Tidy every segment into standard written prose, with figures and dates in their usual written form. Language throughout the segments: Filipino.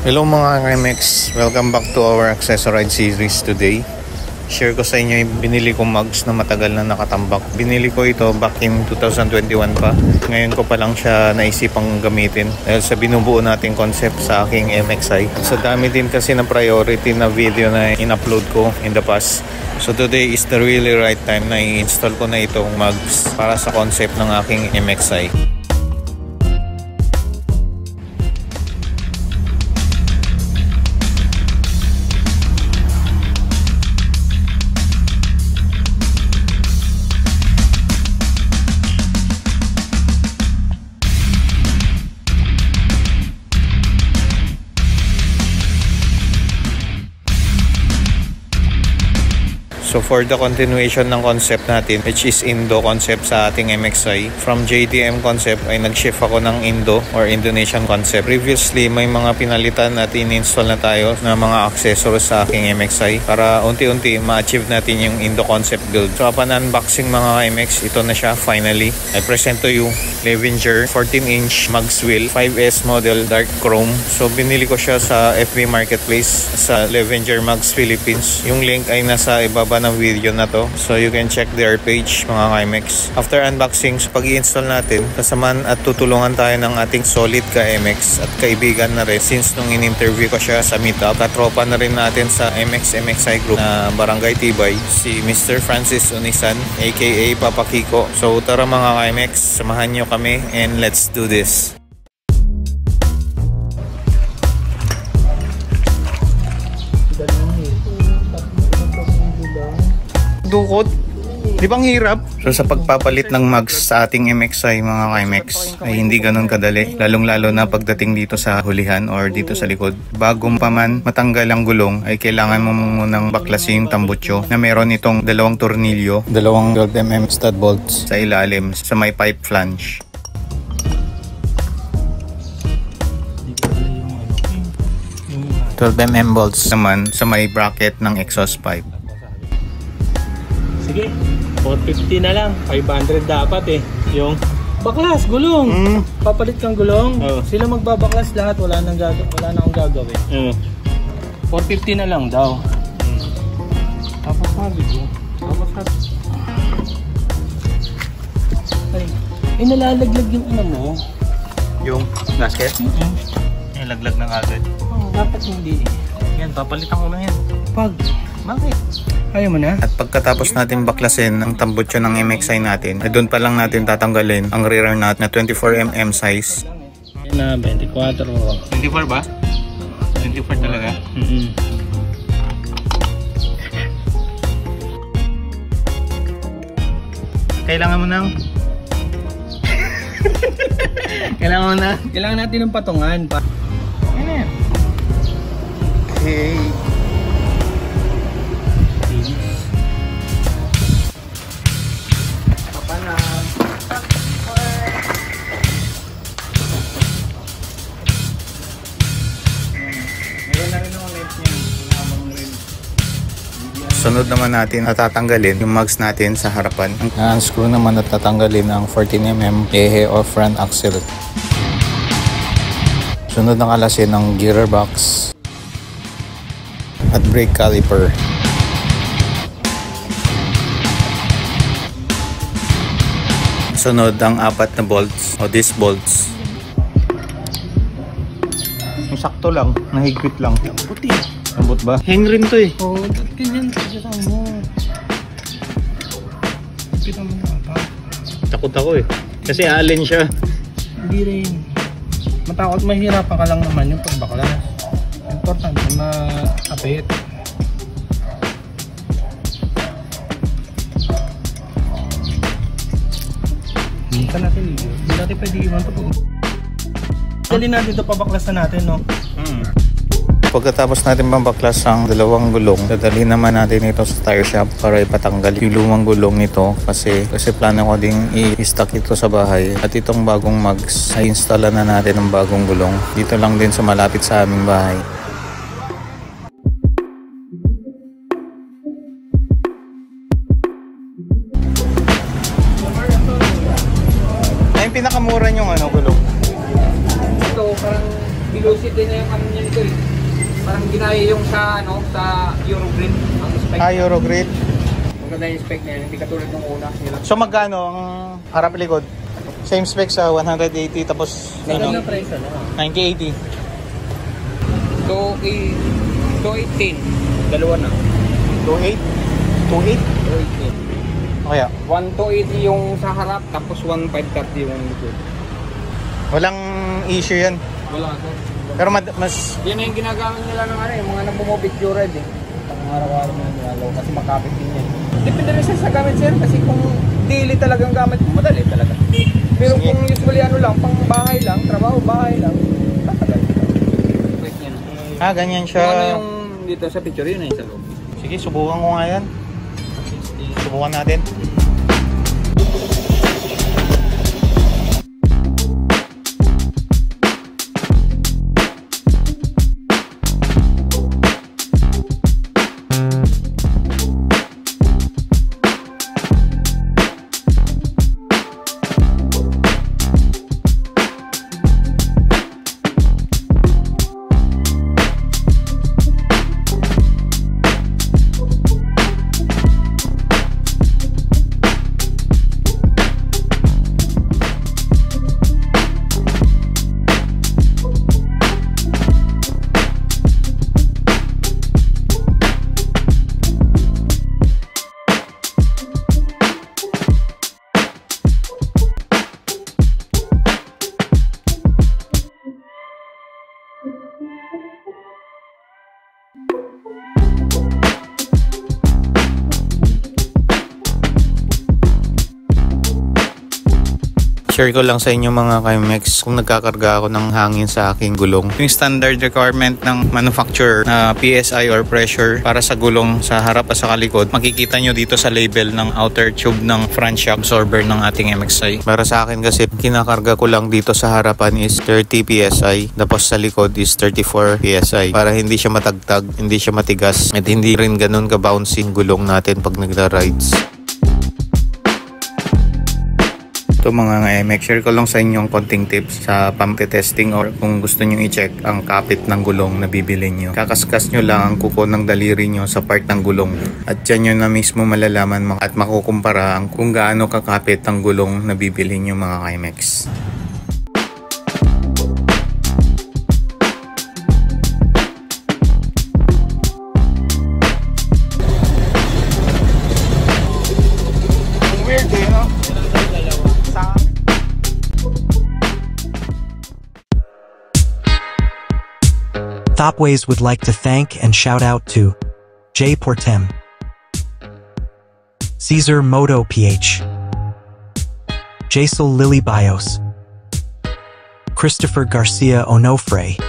Hello mga KMX, welcome back to our Accessoride series today. Share ko sa inyo yung binili kong mugs na matagal na nakatambak. Binili ko ito back in 2021 pa. Ngayon ko pa lang siya naisipang gamitin dahil sa binubuo nating concept sa aking MXI. Sa dami din kasi na priority na video na in-upload ko in the past. So today is the really right time na i-install ko na itong mugs para sa concept ng aking MXI. So for the continuation ng concept natin, which is Indo concept sa ating MXI, from JDM concept ay nag-shift ako ng Indo or Indonesian concept. Previously, may mga pinalitan at in-install na tayo na mga accessories sa aking MXI para unti-unti ma-achieve natin yung Indo concept build. So upon unboxing mga MX, ito na siya finally. I present to you Levinger 14-inch mugs wheel 5S model dark chrome. So binili ko siya sa FB Marketplace sa Levinger Mugs Philippines. Yung link ay nasa ibaba ng video na to, so you can check their page mga KMX. After unboxing, so pag-i-install natin, kasamaan at tutulungan tayo ng ating solid KMX at kaibigan na rin since nung in-interview ko siya sa meetup. Katropa na rin natin sa MXI group na Barangay Tibay, si Mr. Francis Unisan aka Papa Kiko. So tara mga KMX, samahan nyo kami and let's do this. Dukot. Di bang hirap? So sa pagpapalit ng mugs sa ating MXI mga KMX ay hindi ganun kadali. Lalong-lalo na pagdating dito sa hulihan or dito sa likod. Bago pa man matanggal ang gulong ay kailangan mo munang baklasin yung tambutso na meron itong dalawang tornilyo, dalawang 12mm stud bolts sa ilalim sa may pipe flange. 12mm bolts naman sa may bracket ng exhaust pipe. Sige, 450 na lang. 500 dapat eh. Yung baklas, gulong. Papalit kang gulong. Sila magbabaklas lahat. Wala nang gagawin. 450 na lang daw. Tapos sabi ko. Ay, nalalaglag yung ano mo. Yung gasket? Nalaglag na agad. Dapat hindi. Yan, papalitan ko na yan. Bakit? Ayaw mo na? At pagkatapos natin baklasin ang tambutso ng MXI natin, ay doon pa lang natin tatanggalin ang rear nut na 24mm size. Yan na, 24. 24 ba? 24 talaga? Kailangan mo nang... Kailangan natin ng patungan. Ano yan? Okay. Sunod naman natin natatanggalin yung mugs natin sa harapan. Ang screw naman natatanggalin ang 14mm ehe or front axle. Sunod na kalasin ng gearbox at brake caliper. Sunod ang 4 na bolts o disc bolts. Sakto lang, nahigpit lang. Puti. Lambot ba? Hang rin to eh. Oo, ganyan sa mo. Kita mo na pa. Takot ako eh. Kasi alin siya. Hindi rin. Matakot, mahirapan ka lang naman yung pagbaklas. Importante ma-apit. Hindi ka natin iyon. Hindi natin pwede iwan ito po. Dali natin ito, pabaklasan natin, no? Pagkatapos natin mabaklas ang dalawang gulong, dadalhin naman natin ito sa tire shop para ipatanggal yung lumang gulong nito kasi plano ko ding i-stock ito sa bahay. At itong bagong mugs ay installa na natin ang bagong gulong dito lang din sa malapit sa aming bahay. Ay, yung pinakamura yung gulong. Ito parang Veloci din na yung ano niya nito eh. Parang ginaya yung sa ano, sa Eurogrid. Ang spec. Eurogrid. Maganda yung spec niya, hindi katulad ng una. So magkano ang harap likod? Same spec sa 180 tapos ano? 9080. 218. Dalawa na. 28? 28? 218. Kaya? 1280 yung sa harap, tapos 1530 yung likod. Walang issue yan. Wala to. Pero mas... Yan na yung ginagamit nila ng ano, yung mga nagpumobicture red eh. Pang-araw-araw na nilalaw kasi makapit din yan. Depende rin sa gamit sir, kasi kung daily talagang gamit mo, madali talaga. Pero kung usually ano lang, pang bahay lang, trabaho, bahay lang, tatagal. Wait yan. ganyan siya. Kung ano yung dito sa picture, yun na yung sa loob. Sige, subukan ko nga yan. Subukan natin. Share ko lang sa inyo mga Kimex kung nagkakarga ako ng hangin sa aking gulong. Yung standard requirement ng manufacturer na PSI or pressure para sa gulong sa harap at sa kalikod, makikita nyo dito sa label ng outer tube ng front shock absorber ng ating MXI. Para sa akin kasi, kinakarga ko lang dito sa harapan is 30 PSI, tapos sa likod is 34 PSI para hindi siya matagtag, hindi siya matigas, at hindi rin ganun ka-bouncy gulong natin pag nagla-rides. Ito mga MX, share ko lang sa inyo konting tips sa pampe-testing or kung gusto nyo i-check ang kapit ng gulong na bibili nyo. Kakaskas nyo lang ang kuko ng daliri nyo sa part ng gulong at dyan nyo na mismo malalaman at makukumpara kung gaano kakapit ang gulong na bibili nyo mga Kimex. Thopways would like to thank and shout out to Jay Portem, Caesar Moto PH, Jaisal Lily Bios, Christopher Garcia Onofre,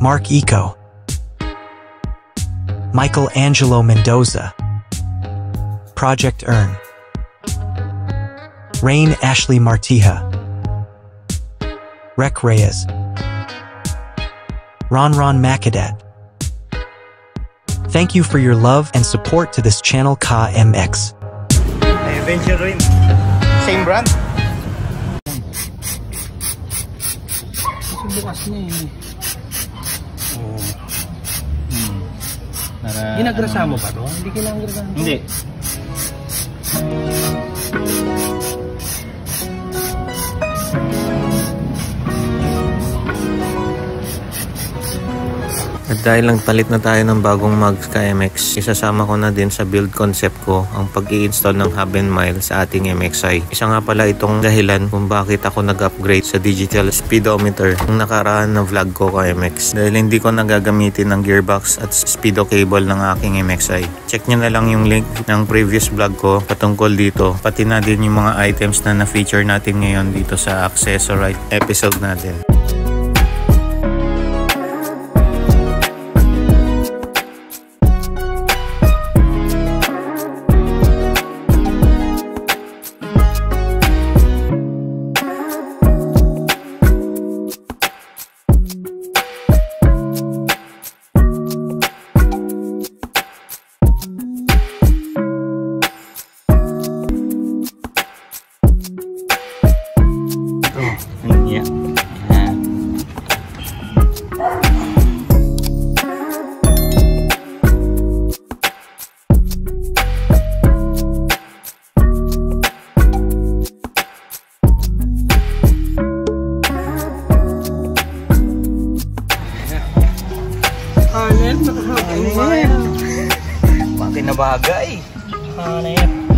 Mark Eco, Michael Angelo Mendoza, Project Earn, Rain Ashley Martija, Rec Reyes, Ron Makadat. Thank you for your love and support to this channel KMX. Adventure rin. Same brand? Bukas na eh. Oo. Ginagrasa mo ba to? Hindi kailangan grasahan. Hindi. At dahil nagpalit na tayo ng bagong mugs KMX, isasama ko na din sa build concept ko ang pag-i-install ng hub and mile sa ating MXI. Isa nga pala itong dahilan kung bakit ako nag-upgrade sa digital speedometer ng nakaraan na vlog ko KMX. Dahil hindi ko nagagamitin ng gearbox at speedo cable ng aking MXI. Check nyo na lang yung link ng previous vlog ko patungkol dito. Pati na din yung mga items na na-feature natin ngayon dito sa Accessorite episode natin. bagay. Ano yan?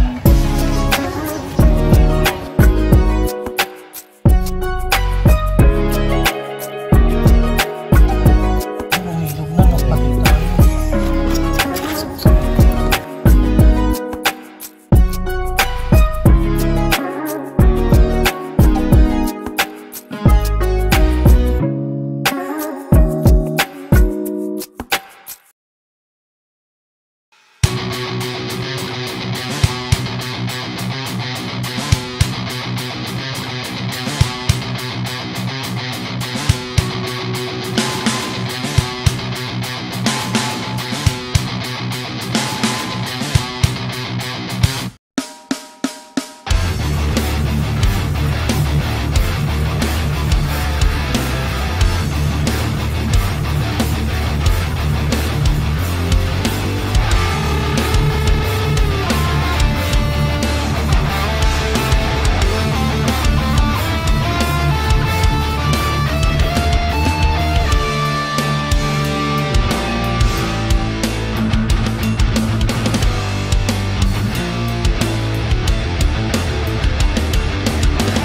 Umilog na, magpatid tayo.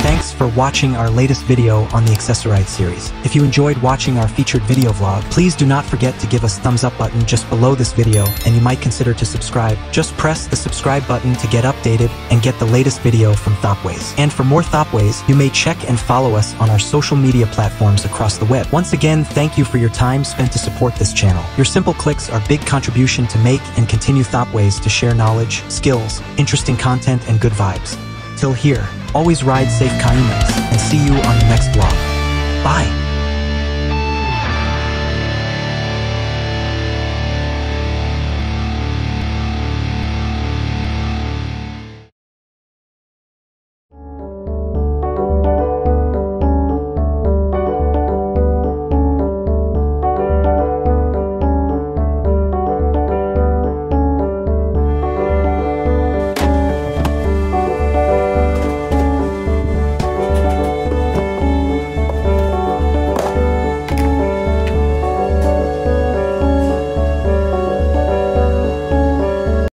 Thanks for watching our latest video on the Accessoride series. If you enjoyed watching our featured video vlog, please do not forget to give us thumbs up button just below this video, and you might consider to subscribe. Just press the subscribe button to get updated and get the latest video from Thopways. And for more Thopways, you may check and follow us on our social media platforms across the web. Once again, thank you for your time spent to support this channel. Your simple clicks are a big contribution to make and continue Thopways to share knowledge, skills, interesting content, and good vibes. Till here, always ride safe, Kaimas, and see you on the next vlog. Bye!